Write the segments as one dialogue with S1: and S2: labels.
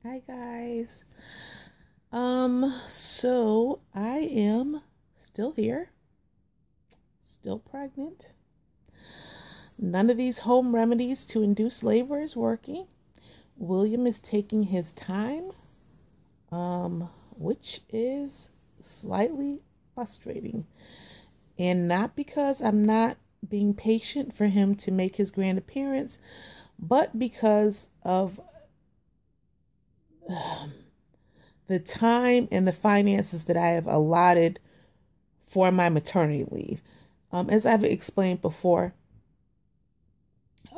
S1: Hi guys. So I am still here, still pregnant. None of these home remedies to induce labor is working. William is taking his time, which is slightly frustrating. And not because I'm not being patient for him to make his grand appearance, but because of the time and the finances that I have allotted for my maternity leave. As I've explained before,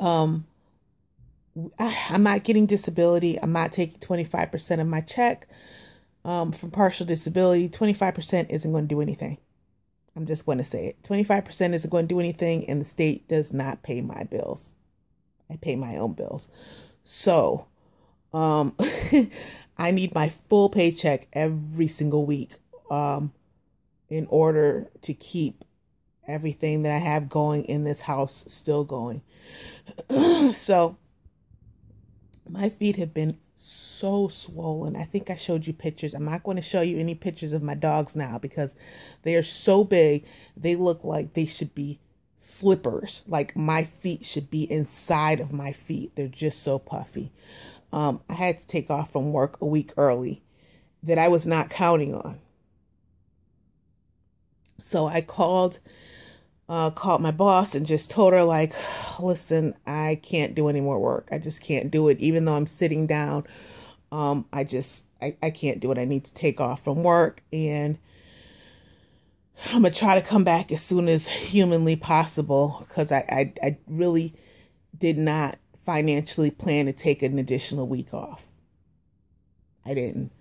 S1: I'm not getting disability. I'm not taking 25% of my check from partial disability. 25% isn't going to do anything. I'm just going to say it. 25% isn't going to do anything, and the state does not pay my bills. I pay my own bills. So, I need my full paycheck every single week in order to keep everything that I have going in this house still going. So my feet have been so swollen. I think I showed you pictures. I'm not going to show you any pictures of my dogs now because they are so big. They look like they should be slippers. Like my feet should be inside of my feet. They're just so puffy. I had to take off from work a week early that I was not counting on. So I called my boss and just told her, like, listen, I can't do any more work. I just can't do it. Even though I'm sitting down, I can't do it. I need to take off from work, and I'm going to try to come back as soon as humanly possible because I really did not financially plan to take an additional week off. I didn't.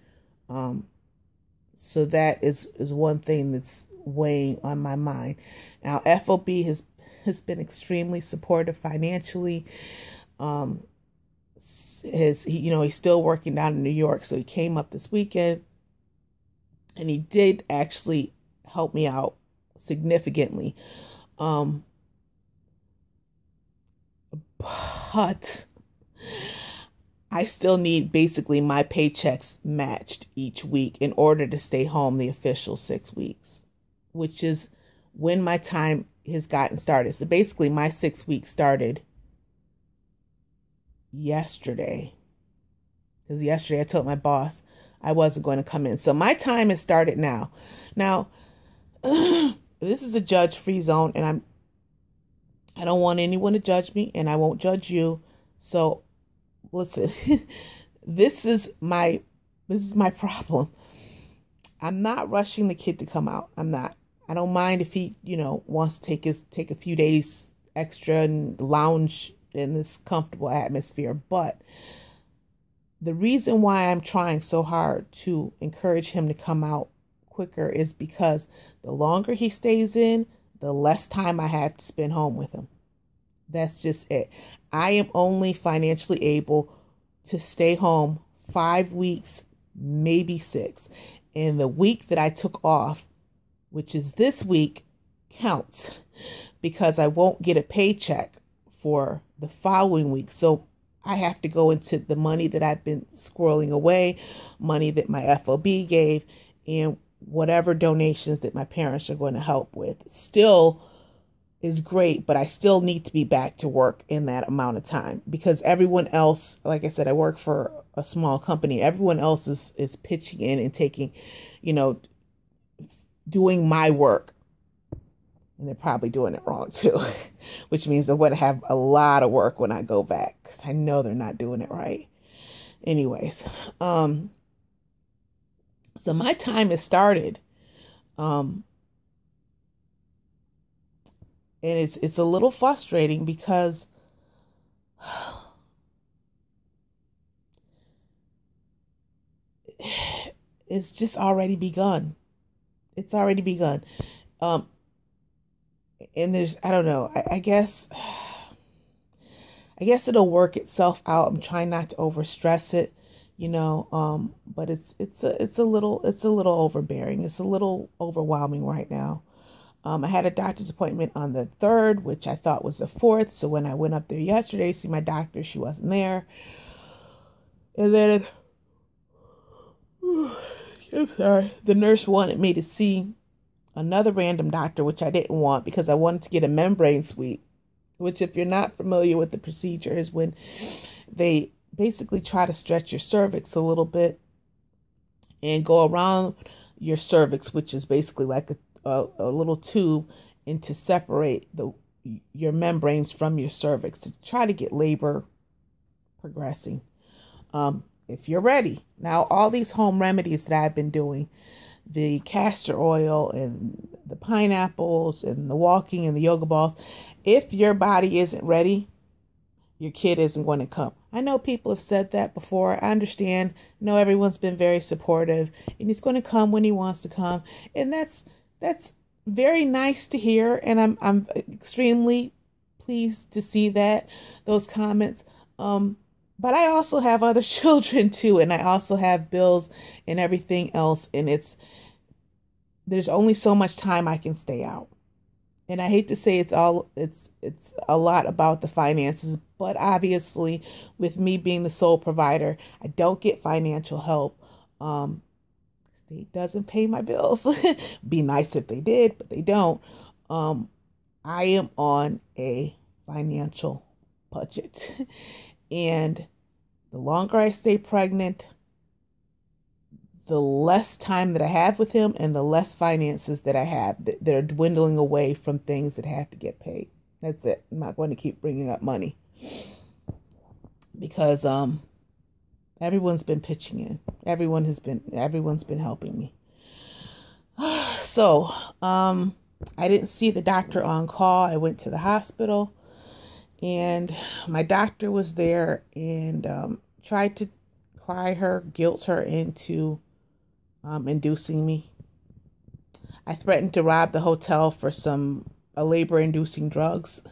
S1: So that is one thing that's weighing on my mind. Now, FOB has been extremely supportive financially. He's still working down in New York, so he came up this weekend, and he did actually help me out significantly. But I still need basically my paychecks matched each week in order to stay home the official 6 weeks, which is when my time has gotten started. So basically my 6 weeks started yesterday, because yesterday I told my boss I wasn't going to come in. So my time has started now. Now, this is a judge-free zone, and I don't want anyone to judge me, and I won't judge you. So listen, this is my problem. I'm not rushing the kid to come out. I'm not. I don't mind if he, wants to take a few days extra and lounge in this comfortable atmosphere. But the reason why I'm trying so hard to encourage him to come out quicker is because the longer he stays in, the less time I have to spend home with him. That's just it. I am only financially able to stay home 5 weeks, maybe 6. And the week that I took off, which is this week, counts because I won't get a paycheck for the following week. So I have to go into the money that I've been squirreling away, money that my FOB gave, and whatever donations that my parents are going to help with. Still is great, but I still need to be back to work in that amount of time because everyone else, like I said, I work for a small company. Everyone else is pitching in and taking, doing my work. And they're probably doing it wrong too, which means I'm going to have a lot of work when I go back because I know they're not doing it right. Anyways, so my time has started. And it's a little frustrating because it's just already begun. It's already begun. And there's, I don't know, I guess it'll work itself out. I'm trying not to overstress it, but it's a little overbearing. It's a little overwhelming right now. I had a doctor's appointment on the 3rd, which I thought was the 4th. So when I went up there yesterday to see my doctor, she wasn't there. And then I'm sorry. The nurse wanted me to see another random doctor, which I didn't want because I wanted to get a membrane sweep, which, if you're not familiar with the procedure, is when they basically try to stretch your cervix a little bit and go around your cervix, which is basically like a little tube, and to separate your membranes from your cervix to try to get labor progressing. If you're ready. Now, all these home remedies that I've been doing, the castor oil and the pineapples and the walking and the yoga balls, if your body isn't ready, your kid isn't going to come. I know people have said that before. I understand. I know everyone's been very supportive, and he's going to come when he wants to come. And that's very nice to hear. And I'm extremely pleased to see those comments. But I also have other children too, and I also have bills and everything else. And there's only so much time I can stay out. And I hate to say it's a lot about the finances, but obviously with me being the sole provider, I don't get financial help. State doesn't pay my bills. Be nice if they did, but they don't. I am on a financial budget. And the longer I stay pregnant, the less time that I have with him and the less finances that I have that are dwindling away from things that have to get paid. That's it. I'm not going to keep bringing up money because everyone's been pitching in. Everyone's been helping me. So I didn't see the doctor on call. I went to the hospital, and my doctor was there and tried to guilt her into inducing me. I threatened to rob the hotel for a labor-inducing drugs.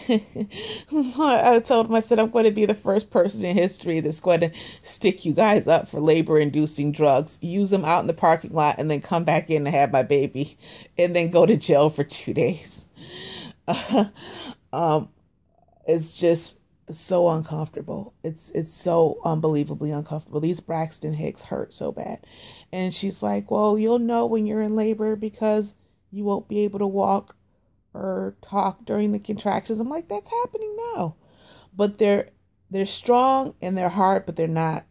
S1: I told him, I said, I'm going to be the first person in history that's going to stick you guys up for labor-inducing drugs, use them out in the parking lot, and then come back in and have my baby, and then go to jail for 2 days. It's just so uncomfortable. It's so unbelievably uncomfortable. These Braxton Hicks hurt so bad. And she's like, well, you'll know when you're in labor because you won't be able to walk or talk during the contractions. I'm like, that's happening now. But they're strong and they're hard, but they're not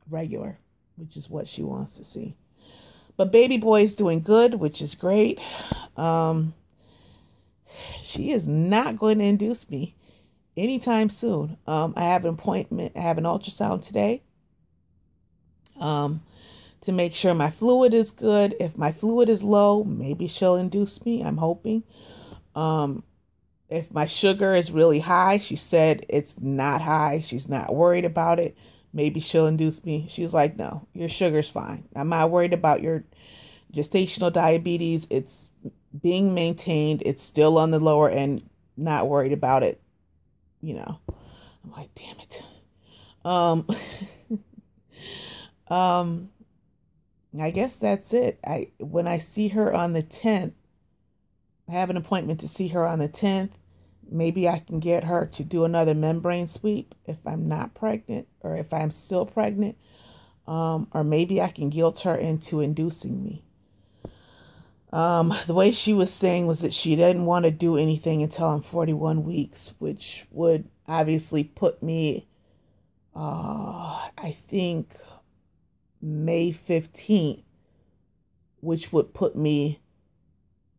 S1: regular, which is what she wants to see. But baby boy's doing good, which is great. She is not going to induce me anytime soon. I have an appointment. I have an ultrasound today to make sure my fluid is good. If my fluid is low, maybe she'll induce me. I'm hoping. If my sugar is really high, she said it's not high. She's not worried about it. Maybe she'll induce me. She's like, no, your sugar's fine. I'm not worried about your gestational diabetes. It's being maintained. It's still on the lower end. Not worried about it. I'm like, damn it. I guess that's it. When I see her on the 10th, I have an appointment to see her on the 10th. Maybe I can get her to do another membrane sweep if I'm not pregnant or if I'm still pregnant. Or maybe I can guilt her into inducing me. The way she was saying was that she didn't want to do anything until I'm 41 weeks, which would obviously put me, I think, May 15th, which would put me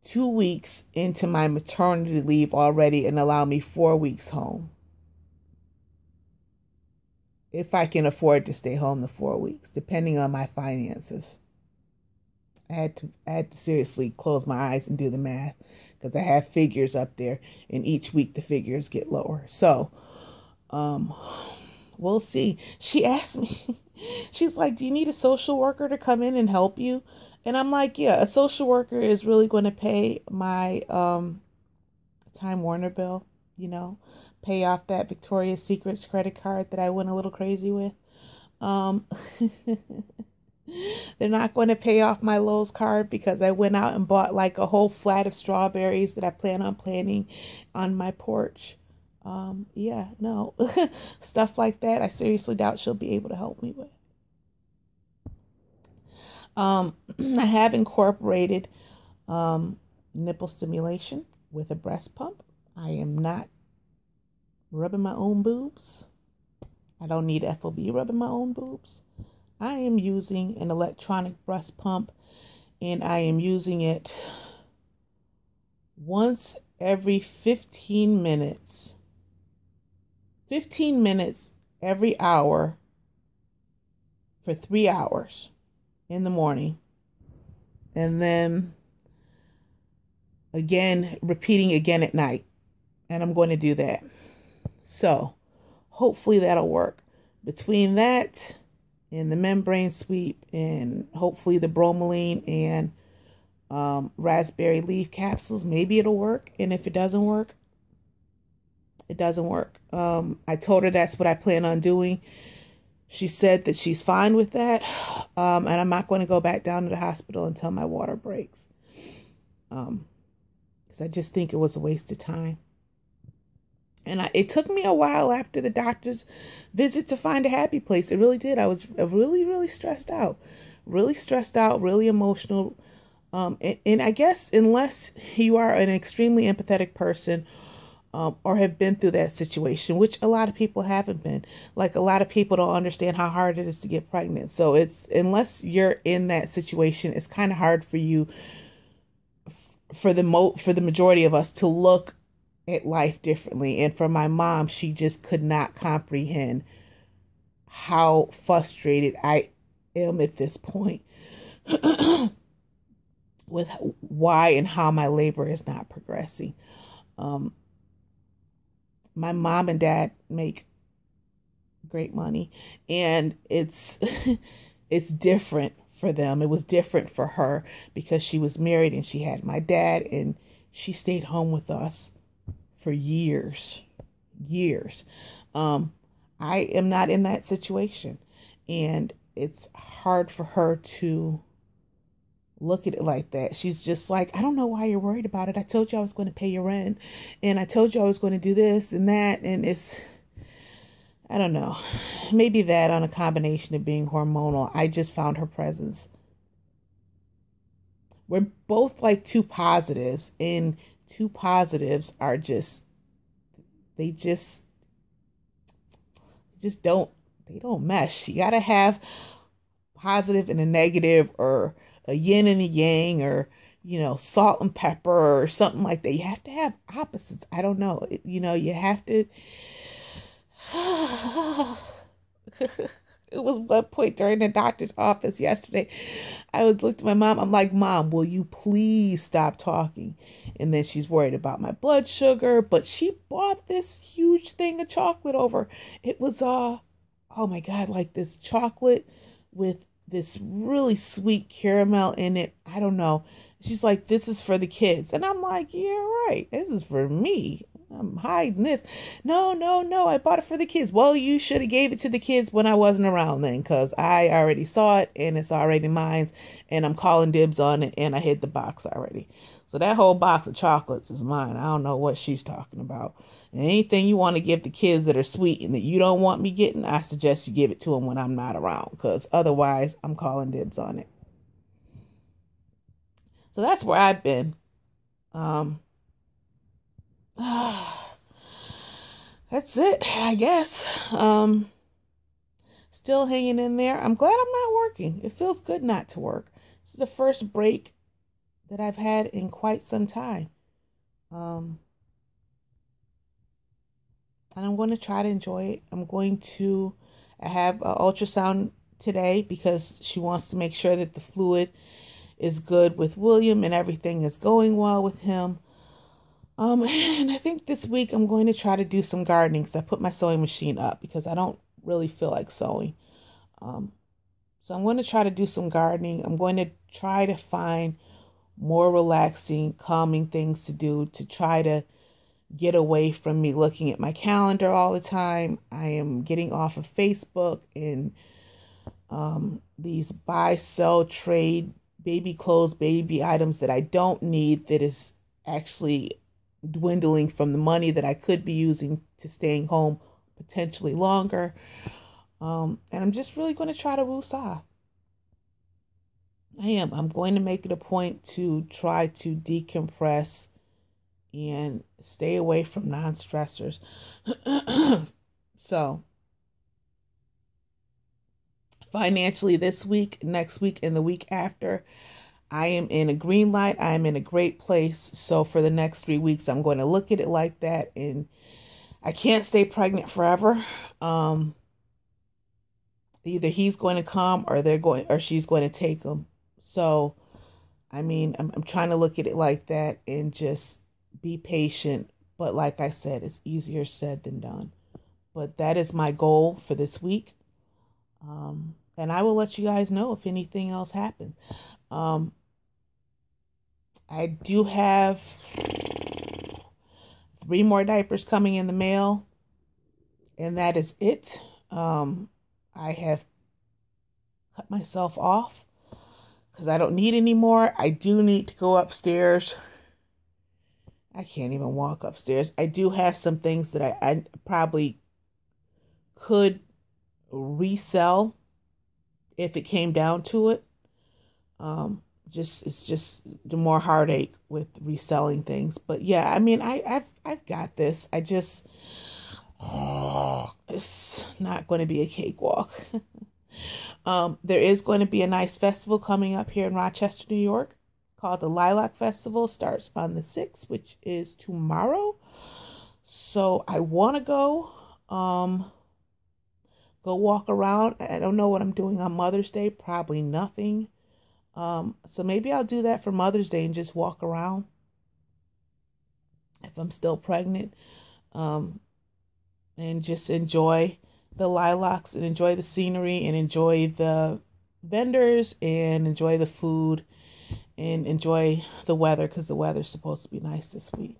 S1: 2 weeks into my maternity leave already and allow me 4 weeks home. If I can afford to stay home the 4 weeks, depending on my finances. I had to seriously close my eyes and do the math because I have figures up there, and each week the figures get lower. So, we'll see. She asked me, she's like, do you need a social worker to come in and help you? And I'm like, yeah, a social worker is really going to pay my Time Warner bill, pay off that Victoria's Secrets credit card that I went a little crazy with. They're not going to pay off my Lowe's card because I went out and bought like a whole flat of strawberries that I plan on planting on my porch. Yeah, no, stuff like that. I seriously doubt she'll be able to help me with. I have incorporated nipple stimulation with a breast pump. I am not rubbing my own boobs. I don't need FOB rubbing my own boobs. I am using an electronic breast pump, and I am using it once every 15 minutes. 15 minutes every hour for 3 hours in the morning. And then again, repeating again at night. And I'm going to do that. So hopefully that'll work. Between that and the membrane sweep and hopefully the bromelain and raspberry leaf capsules, maybe it'll work. And if it doesn't work, it doesn't work. I told her that's what I plan on doing. She said that she's fine with that. And I'm not going to go back down to the hospital until my water breaks. Because I just think it was a waste of time. And it took me a while after the doctor's visit to find a happy place. It really did. I was really, really stressed out. Really emotional. And I guess unless you are an extremely empathetic person or have been through that situation, which a lot of people haven't been. Like, a lot of people don't understand how hard it is to get pregnant. So unless you're in that situation, it's kind of hard for you, for the majority of us, to look at life differently. And for my mom, she just could not comprehend how frustrated I am at this point with why and how my labor is not progressing. My mom and dad make great money, and it's different for them. It was different for her because she was married and she had my dad, and she stayed home with us for years. I am not in that situation, and it's hard for her to look at it like that. She's just like, I don't know why you're worried about it. I told you I was going to pay your rent, and I told you I was going to do this and that. And I don't know, maybe that on a combination of being hormonal. I just found her presence. We're both like two positives, and two positives are they don't mesh. You got to have positive and a negative, or a yin and a yang, or, salt and pepper or something like that. You have to have opposites. I don't know. You have to. It was one point during the doctor's office yesterday. I looked at my mom. I'm like, Mom, will you please stop talking? And then she's worried about my blood sugar, but she bought this huge thing of chocolate over. It was, oh my God, like this chocolate with this really sweet caramel in it. I don't know. She's like, this is for the kids. And I'm like, yeah, right. This is for me. I'm hiding this. No. I bought it for the kids. Well, you should have gave it to the kids when I wasn't around then, because I already saw it and it's already mine, and I'm calling dibs on it, and I hid the box already. So that whole box of chocolates is mine. I don't know what she's talking about. And anything you want to give the kids that are sweet and that you don't want me getting, I suggest you give it to them when I'm not around, because otherwise I'm calling dibs on it. So that's where I've been. That's it, I guess. Still hanging in there. I'm glad I'm not working. It feels good not to work. This is the first break that I've had in quite some time. And I'm going to try to enjoy it. I have an ultrasound today because she wants to make sure that the fluid is good with William and everything is going well with him. And I think this week I'm going to try to do some gardening, because I put my sewing machine up because I don't really feel like sewing. So I'm going to try to do some gardening. I'm going to try to find more relaxing, calming things to do, to try to get away from me looking at my calendar all the time. I am getting off of Facebook and these buy, sell, trade, baby clothes, baby items that I don't need, that is actually dwindling from the money that I could be using to staying home potentially longer. And I'm just really going to try to woosah. I'm going to make it a point to try to decompress and stay away from non-stressors. So financially this week, next week, and the week after, I am in a green light. I am in a great place. So for the next 3 weeks, I'm going to look at it like that. And I can't stay pregnant forever. Either he's going to come or she's going to take him. So, I mean, I'm trying to look at it like that and just be patient. But like I said, it's easier said than done. But that is my goal for this week. And I will let you guys know if anything else happens. I do have 3 more diapers coming in the mail, and that is it. I have cut myself off because I don't need any more. I do need to go upstairs. I can't even walk upstairs. I do have some things that I probably could resell if it came down to it. It's just the more heartache with reselling things. But yeah, I mean, I've got this. It's not going to be a cakewalk. There is going to be a nice festival coming up here in Rochester, New York, called the Lilac Festival. Starts on the 6th, which is tomorrow. So I want to go walk around. I don't know what I'm doing on Mother's Day. Probably nothing. So maybe I'll do that for Mother's Day and just walk around if I'm still pregnant. And just enjoy the lilacs and enjoy the scenery and enjoy the vendors and enjoy the food and enjoy the weather, because the weather's supposed to be nice this week.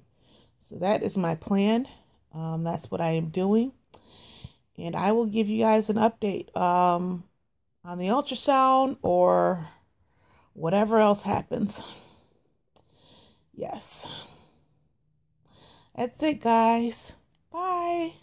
S1: So that is my plan. That's what I am doing. And I will give you guys an update on the ultrasound or whatever else happens. Yes. That's it, guys. Bye.